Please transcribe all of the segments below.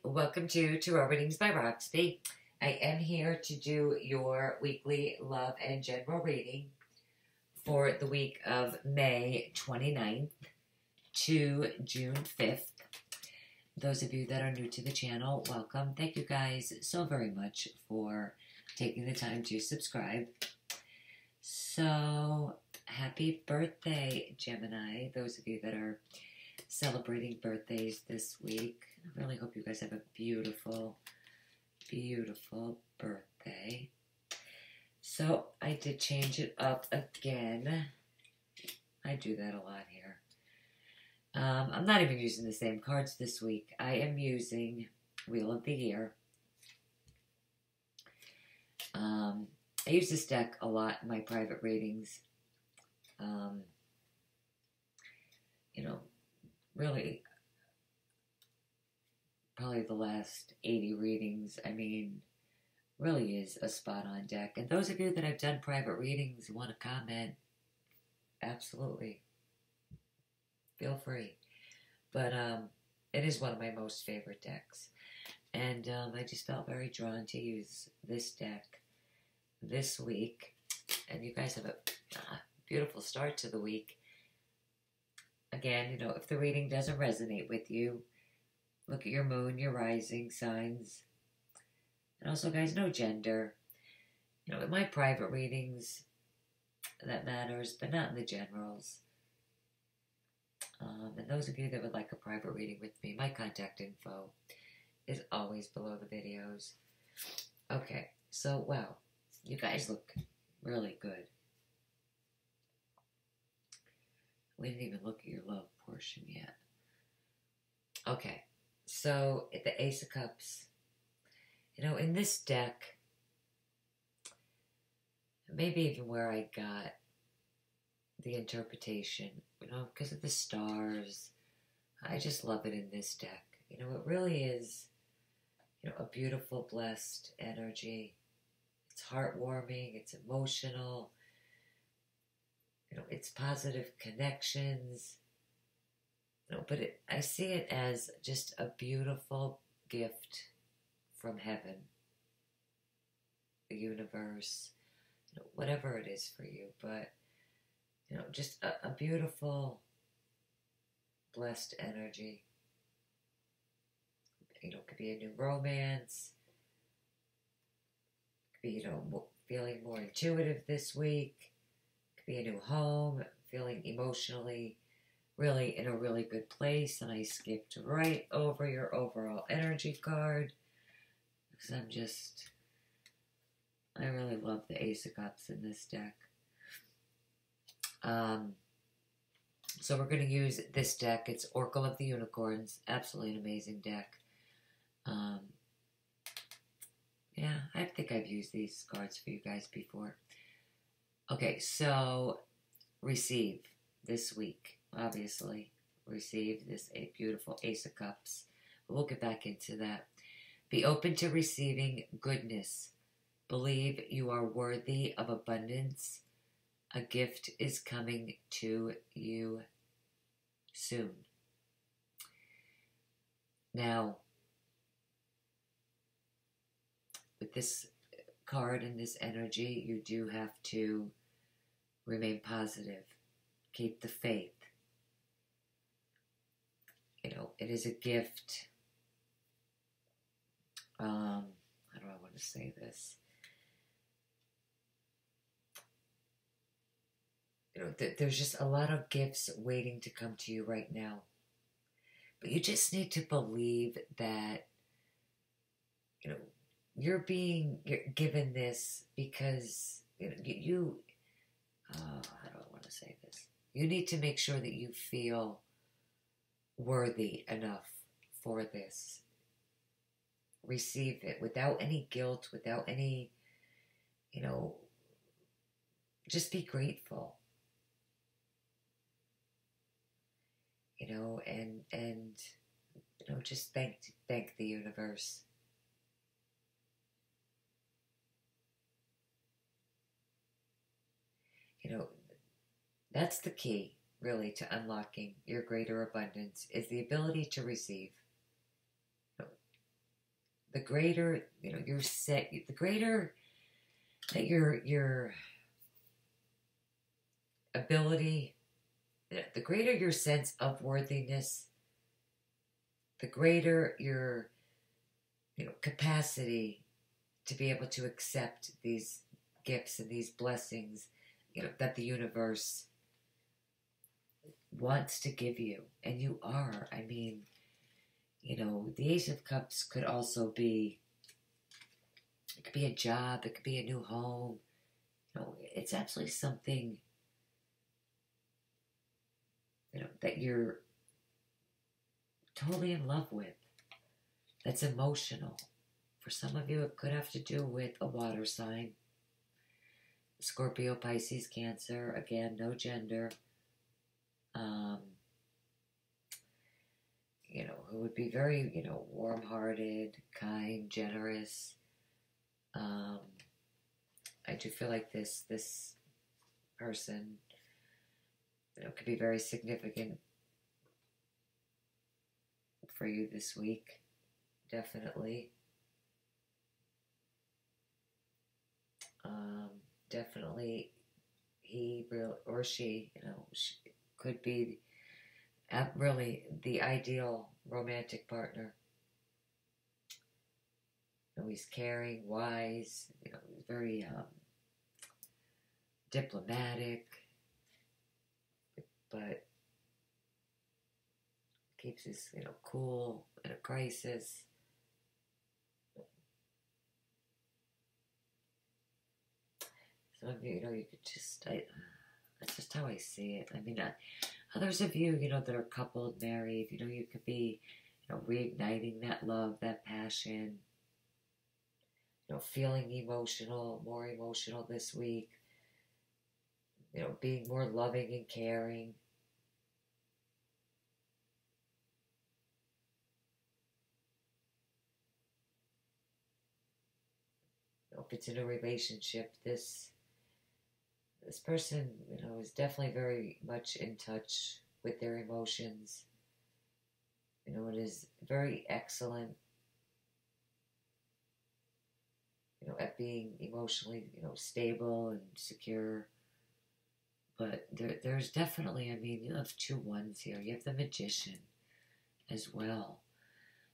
welcome to Tarot Readings by Roxby. I am here to do your weekly love and general reading for the week of May 29th to June 5th. Those of you that are new to the channel, welcome. Thank you guys so very much for taking the time to subscribe. So, happy birthday, Gemini. Those of you that are celebrating birthdays this week. I really hope you guys have a beautiful, beautiful birthday. So I did change it up again. I do that a lot here. I'm not even using the same cards this week. I am using Wheel of the Year. I use this deck a lot in my private readings. Really, probably the last 80 readings, really is a spot-on deck. And those of you that have done private readings want to comment, absolutely, feel free. But it is one of my most favorite decks. And I just felt very drawn to use this deck this week. And you guys have a beautiful start to the week. Again, if the reading doesn't resonate with you, look at your moon, your rising signs. And also, guys, no gender. In my private readings, that matters, but not in the generals. And those of you that would like a private reading with me, my contact info is always below the videos. Okay, so, wow, you guys look really good. We didn't even look at your love portion yet. Okay, so the Ace of Cups. In this deck, maybe even where I got the interpretation, because of the stars, I just love it in this deck. It really is, a beautiful, blessed energy. It's heartwarming, it's emotional. It's positive connections. But I see it as just a beautiful gift from heaven, the universe, whatever it is for you. But, just a beautiful, blessed energy. It could be a new romance. It could be, feeling more intuitive this week. Be a new home, feeling emotionally really in a really good place. And I skipped right over your overall energy card because I really love the Ace of Cups in this deck. So we're going to use this deck. It's Oracle of the Unicorns. Absolutely an amazing deck. Yeah, I think I've used these cards for you guys before. Okay, so receive this week, obviously. Receive this beautiful Ace of Cups. We'll get back into that. Be open to receiving goodness. Believe you are worthy of abundance. A gift is coming to you soon. Now, with this card and this energy, you do have to remain positive. Keep the faith. It is a gift. How do I want to say this? There's just a lot of gifts waiting to come to you right now. But you just need to believe that, you're given this because how do I want to say this? You need to make sure that you feel worthy enough for this. Receive it without any guilt, without any, just be grateful. And just thank the universe. That's the key, really, to unlocking your greater abundance, is the ability to receive. the greater, your set, the greater that your ability, the greater your sense of worthiness, the greater your, capacity to be able to accept these gifts and these blessings, that the universe wants to give you. And you are. I mean, the Ace of Cups could also be, it could be a job, it could be a new home. It's absolutely something, that you're totally in love with. That's emotional. For some of you, it could have to do with a water sign. Scorpio, Pisces, Cancer. Again, no gender. Who would be very, warm-hearted, kind, generous. I do feel like this person, could be very significant for you this week. Definitely. Definitely he or she, could be really the ideal romantic partner. He's caring, wise, very diplomatic, but keeps his, cool in a crisis. Some of you, you could just, that's just how I see it. I mean, others of you, that are coupled, married, you could be, reigniting that love, that passion, feeling emotional, more emotional this week, being more loving and caring. If it's in a relationship, this person, is definitely very much in touch with their emotions. It is very excellent, at being emotionally, stable and secure. But there's definitely, I mean, you have 2 ones here. You have the Magician as well.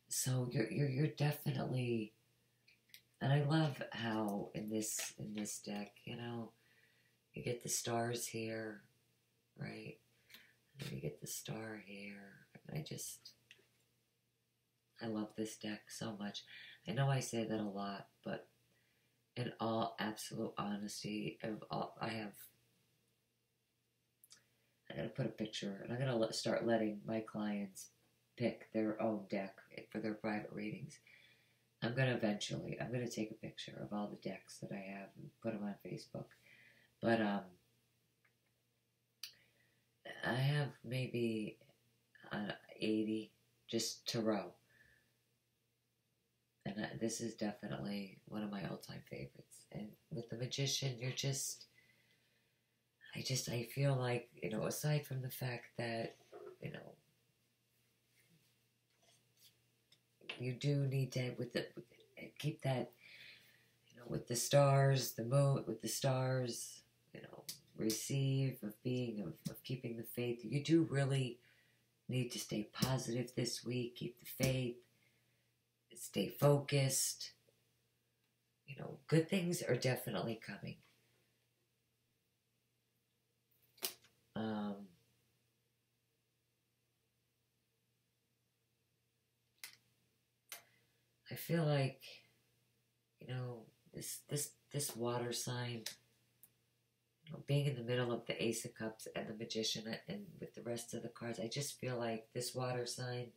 So you're definitely, and I love how in this deck, you get the stars here, right? And then you get the star here. I love this deck so much. I know I say that a lot, but in all absolute honesty, I gotta put a picture, and I'm gonna start letting my clients pick their own deck for their private readings. I'm gonna take a picture of all the decks that I have and put them on Facebook. But I have maybe 80 just tarot. And this is definitely one of my all-time favorites. And with the Magician, I feel like, aside from the fact that, you do need to, keep that, with the stars, the moon, with the stars, receive, of keeping the faith. You do really need to stay positive this week, keep the faith, stay focused. Good things are definitely coming. I feel like, this water sign, being in the middle of the Ace of Cups and the Magician and with the rest of the cards, I just feel like this water sign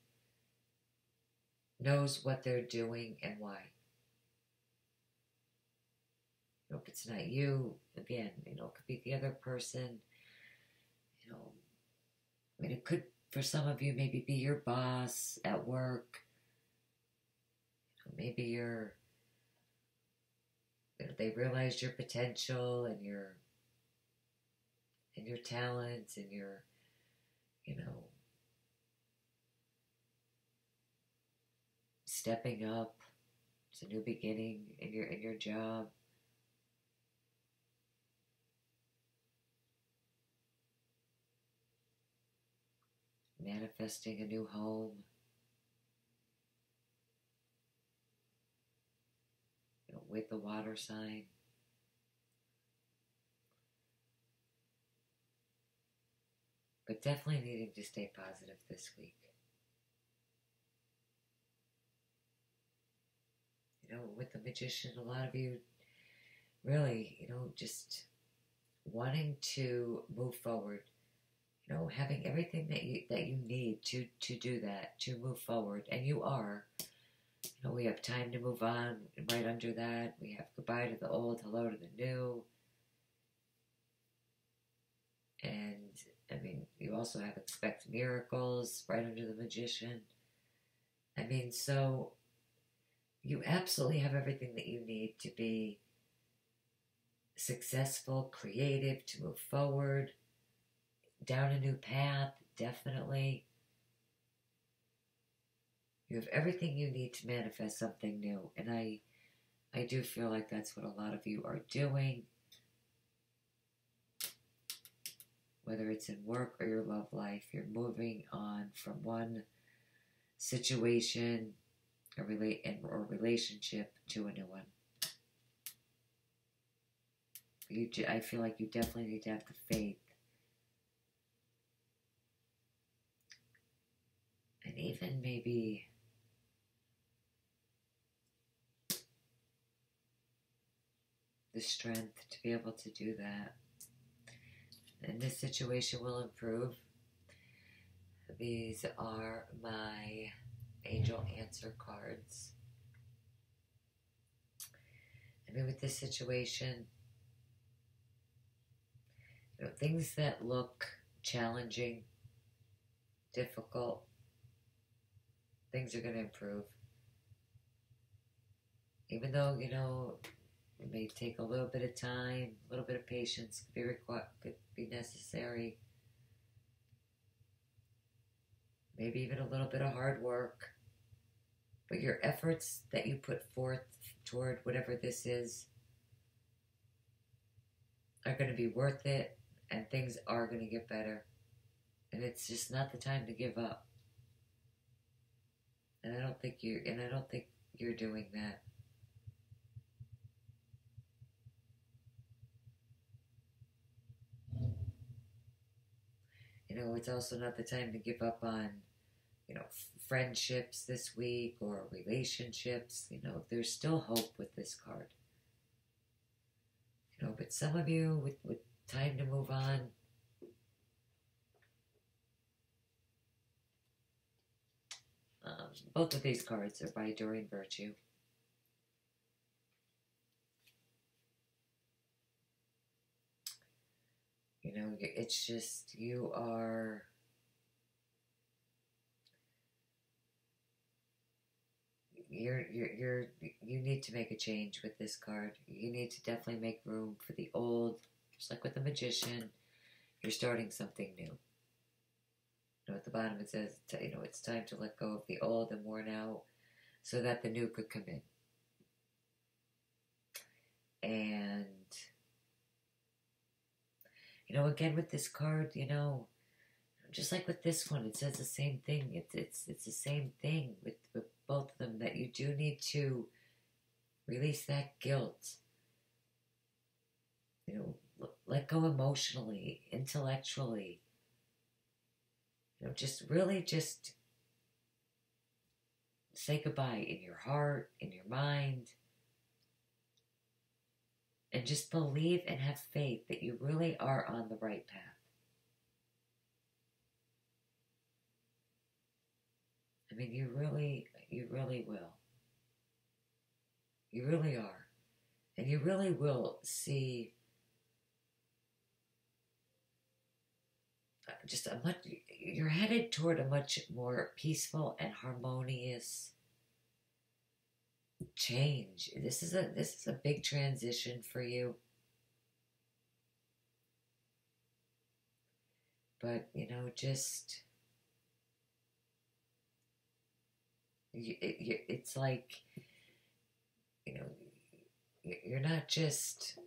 knows what they're doing and why. If it's not you, again, it could be the other person. I mean, it could, for some of you, maybe be your boss at work. Maybe they realized your potential and your talents and your, stepping up. It's a new beginning in your job. Manifesting a new home. With the water sign. But definitely needing to stay positive this week. With the Magician, a lot of you really, just wanting to move forward. Having everything that you need to do that, to move forward, and you are. We have time to move on. Right under that, we have goodbye to the old, hello to the new. And, I mean, you also have expect miracles right under the Magician. I mean, so you absolutely have everything that you need to be successful, creative, to move forward, down a new path, definitely. You have everything you need to manifest something new. And I do feel like that's what a lot of you are doing. Whether it's in work or your love life, you're moving on from one situation or relationship to a new one. I feel like you definitely need to have the faith. And even maybe the strength to be able to do that. And this situation will improve. These are my angel answer cards. I mean, with this situation, things that look challenging, difficult, things are going to improve. Even though, it may take a little bit of time, a little bit of patience could be necessary. Maybe even a little bit of hard work. But your efforts that you put forth toward whatever this is are going to be worth it, and things are going to get better. And it's just not the time to give up. And I don't think you're doing that. It's also not the time to give up on, friendships this week or relationships. There's still hope with this card. But some of you with time to move on. Both of these cards are by Doreen Virtue. It's just you need to make a change with this card. You need to definitely make room for the old. Just like with the Magician, you're starting something new. At the bottom it says, it's time to let go of the old and worn out so that the new could come in. And, again with this card, just like with this one, it says the same thing. It's the same thing with both of them, that you do need to release that guilt. Let go emotionally, intellectually. Just say goodbye in your heart, in your mind. And just believe and have faith that you really are on the right path. I mean, you really will. You really are. And you really will see you're headed toward a much more peaceful and harmonious change. This is a big transition for you. But, it's like you know, you're not just,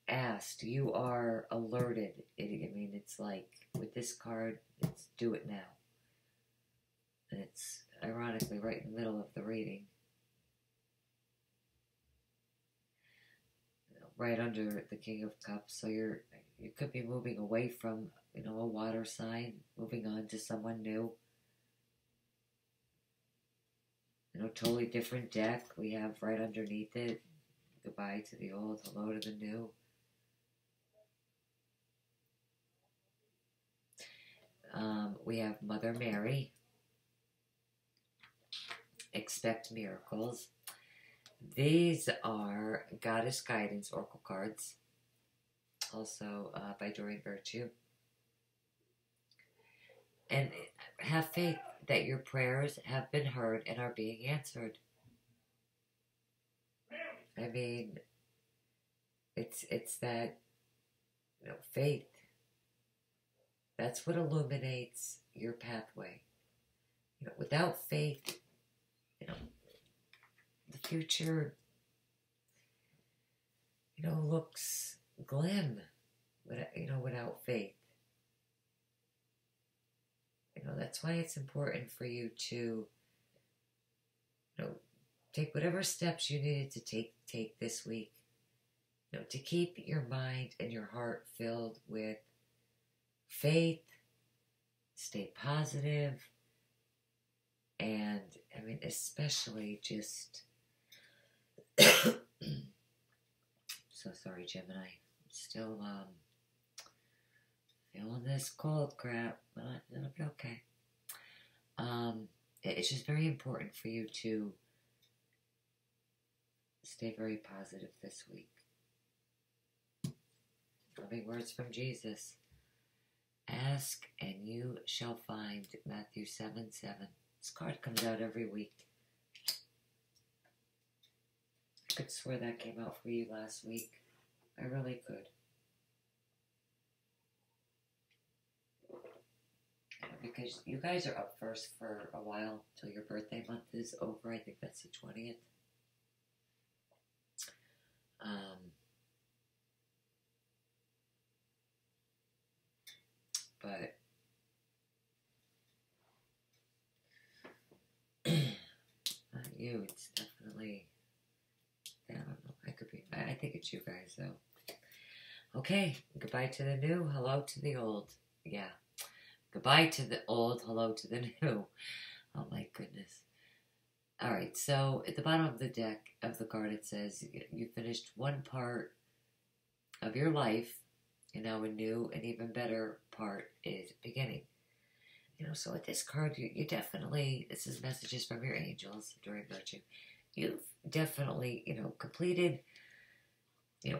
asked, you are alerted. It's like with this card, it's do it now. And it's ironically right in the middle of the reading. Right under the King of Cups. So you could be moving away from, a water sign, moving on to someone new. Totally different deck. We have right underneath it, goodbye to the old, hello to the new. We have Mother Mary. Expect miracles. These are Goddess Guidance Oracle cards, also by Doreen Virtue. And have faith that your prayers have been heard and are being answered. I mean, it's that, faith. That's what illuminates your pathway. Without faith, the future, looks glim, without faith. That's why it's important for you to, take whatever steps you needed to take this week, to keep your mind and your heart filled with faith, stay positive, and, especially just, so sorry, Gemini, I'm still, feeling this cold crap, but it'll be okay. It's just very important for you to stay very positive this week. Loving words from Jesus. Ask and you shall find. Matthew 7:7. This card comes out every week. I could swear that came out for you last week. I really could. Because you guys are up first for a while till your birthday month is over. I think that's the 20th. But not you. It's definitely. I don't know. I think it's you guys though. Okay. Goodbye to the new. Hello to the old. Yeah. Goodbye to the old, hello to the new. Oh my goodness. Alright, so at the bottom of the deck, of the card, it says you finished one part of your life, and now a new and even better part is beginning. So with this card, you definitely, this is messages from your angels, Doreen Virtue. You've definitely, completed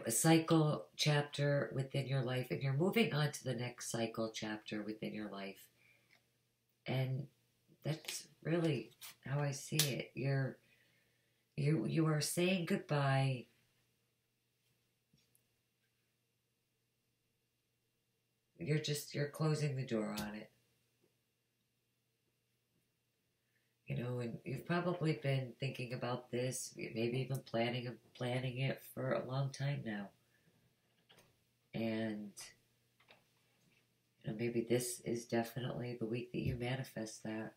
a cycle chapter within your life, and you're moving on to the next cycle chapter within your life. And that's really how I see it. You are saying goodbye. You're closing the door on it. And you've probably been thinking about this, maybe even planning it for a long time now. And, maybe this is definitely the week that you manifest that.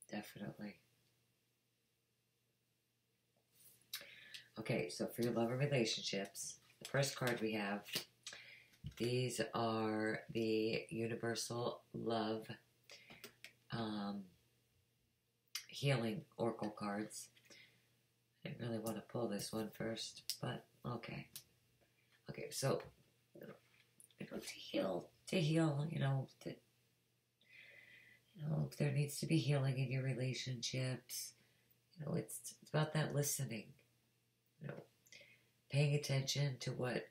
Definitely. Okay, so for your love and relationships, the first card we have, these are the Universal Love Healing Oracle cards. I didn't really want to pull this one first, but okay. Okay, so, to heal, if there needs to be healing in your relationships, it's about that listening, paying attention to what,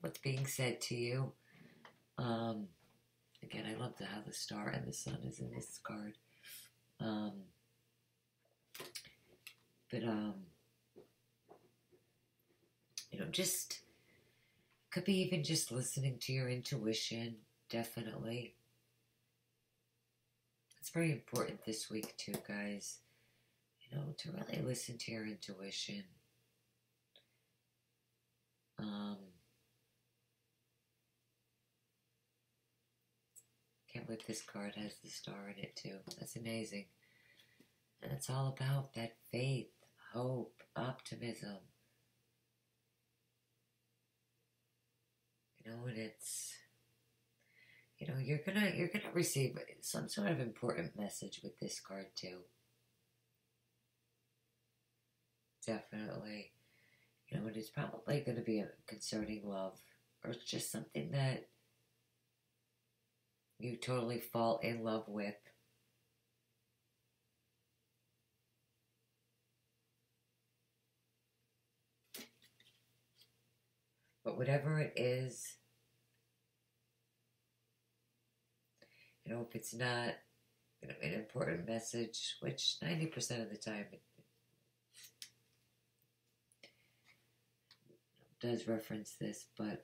what's being said to you. Again, I love how the star and the sun is in this card. Just Could be even just listening to your intuition, definitely. It's very important this week too, guys. You know, to really listen to your intuition. Can't believe this card has the star in it too. That's amazing. And it's all about that faith, hope, optimism. You know, and it's, you know, you're gonna receive some sort of important message with this card too. Definitely. You know, and it's probably gonna be a concerning love, or it's just something that you totally fall in love with. But whatever it is, you know, if it's not, you know, an important message, which 90% of the time it does reference this, but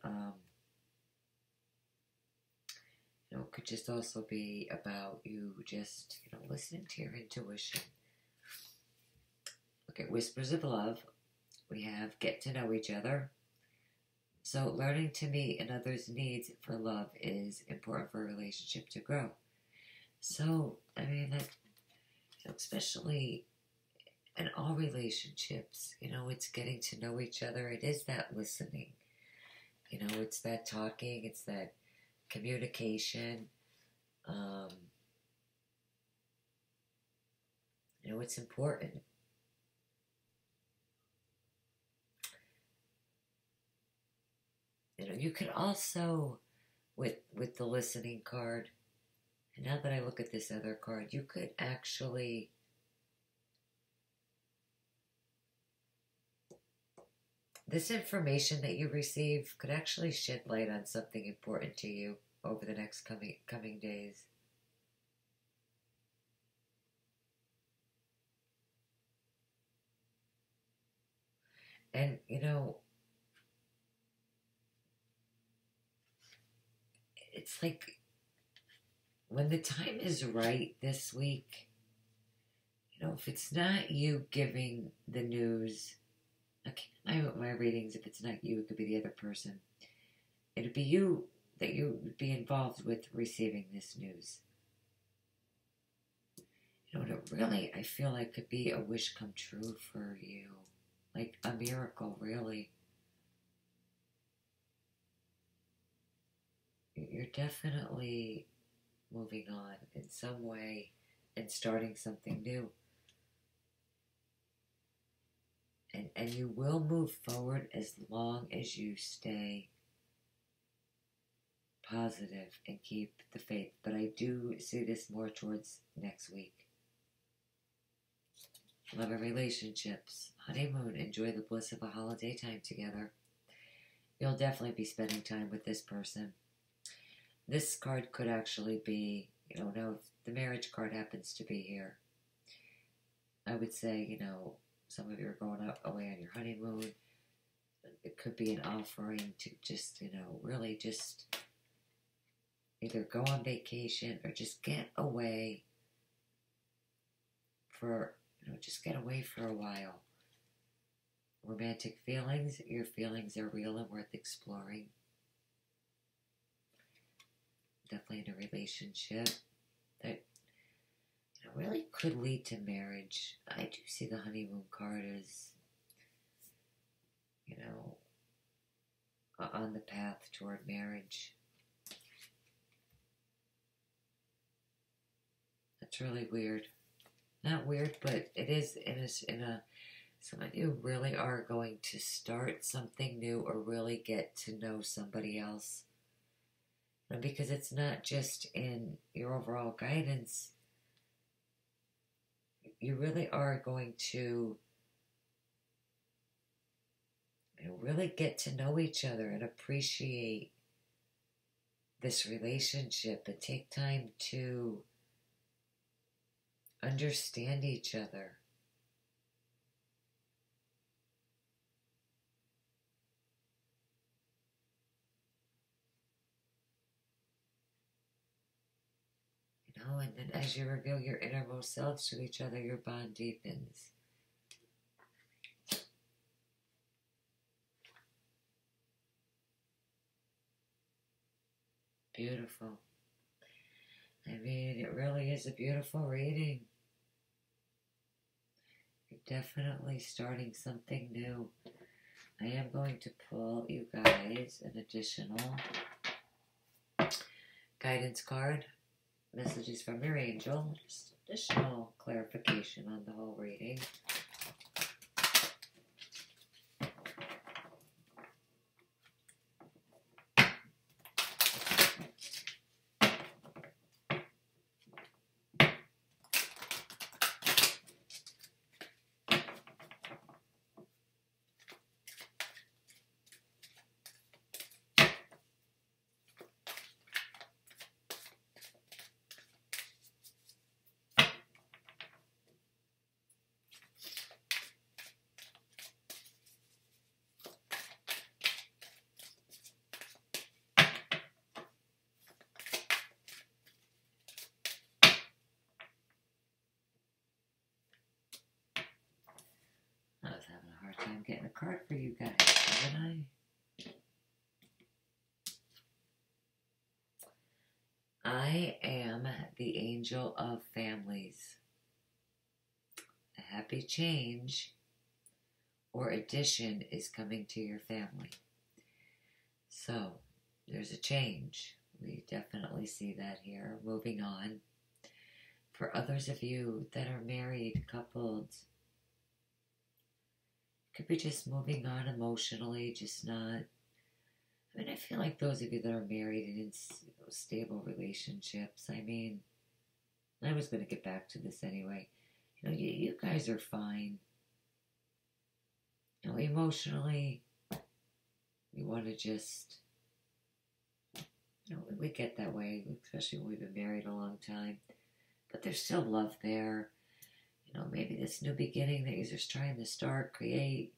you know, it could just also be about you just, you know, listening to your intuition. Okay, whispers of love. We have get to know each other. So learning to meet another's needs for love is important for a relationship to grow. So, I mean, that, you know, especially in all relationships, you know, it's getting to know each other. It is that listening. You know, it's that talking. It's that communication. You know, it's important. You know, you could also, with the listening card, and now that I look at this other card, you could actually, this information that you receive could actually shed light on something important to you over the next coming days. And, you know, it's like when the time is right this week, you know, if it's not you giving the news, okay, my readings, if it's not you, it could be the other person. It'd be you that you would be involved with receiving this news. You know, it really, I feel like could be a wish come true for you. Like a miracle, really. You're definitely moving on in some way and starting something new. And you will move forward as long as you stay positive and keep the faith. But I do see this more towards next week. Love and relationships, honeymoon, enjoy the bliss of a holiday time together. You'll definitely be spending time with this person. This card could actually be, you know, now if the marriage card happens to be here, I would say, you know, some of you are going away on your honeymoon. It could be an offering to just, you know, really just either go on vacation or just get away for, you know, just get away for a while. Romantic feelings, your feelings are real and worth exploring. Definitely in a relationship that, you know, really could lead to marriage. I do see the honeymoon card as, you know, on the path toward marriage. That's really weird. Not weird, but it is in a some of you really are going to start something new or really get to know somebody else. And because it's not just in your overall guidance, you really are going to, you know, really get to know each other and appreciate this relationship and take time to understand each other. and then as you reveal your innermost selves to each other, your bond deepens. Beautiful. I mean, it really is a beautiful reading. You're definitely starting something new. I am going to pull you guys an additional guidance card. Messages from your angel. Just additional clarification on the whole reading. I was having a hard time getting a card for you guys, haven't I? I am the angel of families. A happy change or addition is coming to your family. So, there's a change. We definitely see that here. Moving on. For others of you that are married, coupled, could be just moving on emotionally, just not. I mean, I feel like those of you that are married and in stable relationships, I mean, I was going to get back to this anyway. You know, you guys are fine. You know, emotionally, you want to just, you know, we get that way, especially when we've been married a long time. But there's still love there. You know, maybe this new beginning that you're just trying to start, create,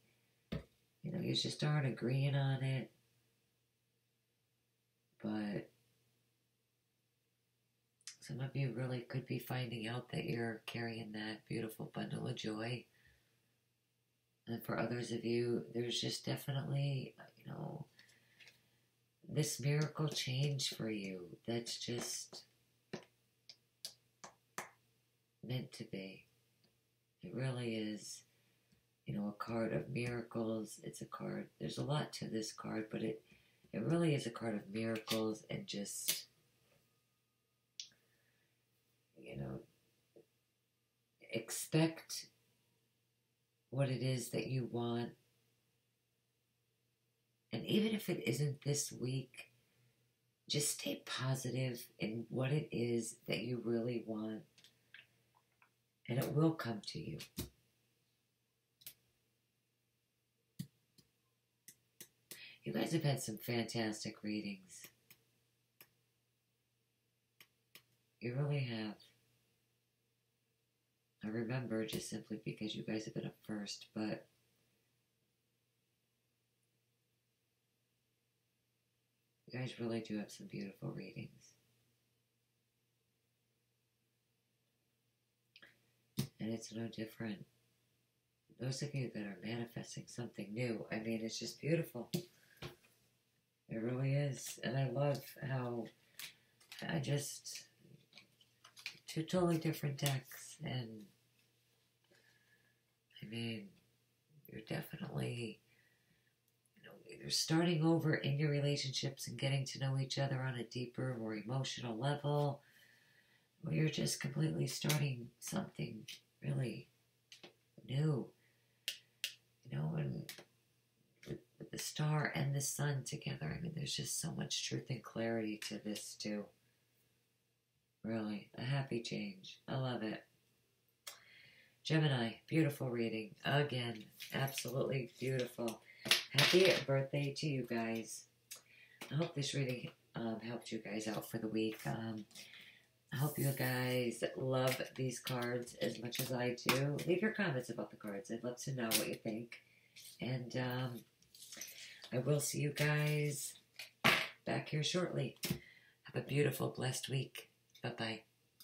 you know, you just aren't agreeing on it. But some of you really could be finding out that you're carrying that beautiful bundle of joy. And for others of you, there's just definitely, you know, this miracle change for you that's just meant to be. It really is, you know, a card of miracles. It's a card, there's a lot to this card, but it really is a card of miracles and just, you know, expect what it is that you want. And even if it isn't this week, just stay positive in what it is that you really want. And it will come to you. You guys have had some fantastic readings. You really have. I remember just simply because you guys have been up first, but you guys really do have some beautiful readings. And it's no different. Those of you that are manifesting something new, I mean, it's just beautiful. It really is. And I love how I just, two totally different decks. And I mean, you're definitely, you know, either starting over in your relationships and getting to know each other on a deeper, more emotional level, or you're just completely starting something really new, you know, and with the star and the sun together. I mean, there's just so much truth and clarity to this too. Really, a happy change. I love it. Gemini, beautiful reading. Again, absolutely beautiful. Happy birthday to you guys. I hope this reading helped you guys out for the week. I hope you guys love these cards as much as I do. Leave your comments about the cards. I'd love to know what you think. And I will see you guys back here shortly. Have a beautiful, blessed week. Bye-bye.